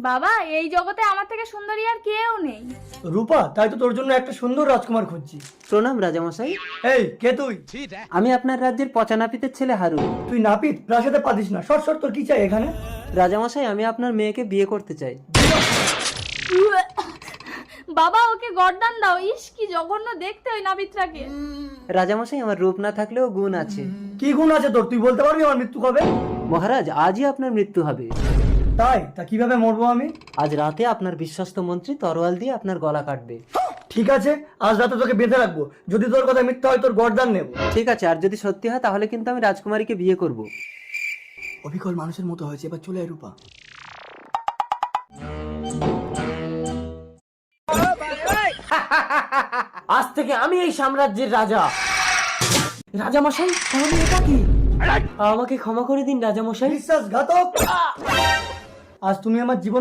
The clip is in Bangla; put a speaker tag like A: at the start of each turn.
A: বাবা, এই জগতে আমার থেকে সুন্দরী আর কেউ নেই।
B: রূপা, তাই তো তোর জন্য একটা সুন্দর রাজকুমার খুঁজছি।
C: প্রণাম রাজামশাই।
B: এই, কে তুই?
C: আমি আপনার রাজ্যের পচা নাপিতের ছেলে হারুন।
B: তুই নাপিত? প্রাসাদে পাদিস না। শর্ট শর্ট, তোর কি চাই এখানে?
C: রাজামশাই, আমি আপনার মেয়েকে বিয়ে করতে চাই।
A: বাবা, ওকে গর্দান দাও। ইস, কি জঘন্য দেখতে ওই নাবিত্রাকে।
C: রাজামশাই, আমার রূপ না থাকলেও গুণ আছে।
B: কি গুণ আছে তোর? তুই বলতে পারবি আমার মৃত্যু কবে?
C: মহারাজ, আজই আপনার মৃত্যু হবে।
B: তাই? তা কিভাবে মরবো আমি?
C: আজ রাতে আপনার বিশ্বস্ত মন্ত্রী তরোয়াল দিয়ে আপনার গলা কাটবে।
B: ঠিক আছে, আজ রাতে তোকে বেঁধে রাখবো। যদি তোর কথা মিথ্যা হয়, তোর গর্দান নেব।
C: ঠিক আছে, আর যদি সত্যি হয় তাহলে কিন্তু আমি রাজকুমারীকে বিয়ে করব।
B: অবিকল মানুষের মতো হয়েছে, এবার চলে আয় রূপা।
C: আজ থেকে আমি এই সাম্রাজ্যের রাজা। রাজামশাই, তাহলে এটা কি? আমাকে ক্ষমা করে দিন রাজামশাই।
B: বিশ্বাসঘাতক! আজ তুমি আমার জীবন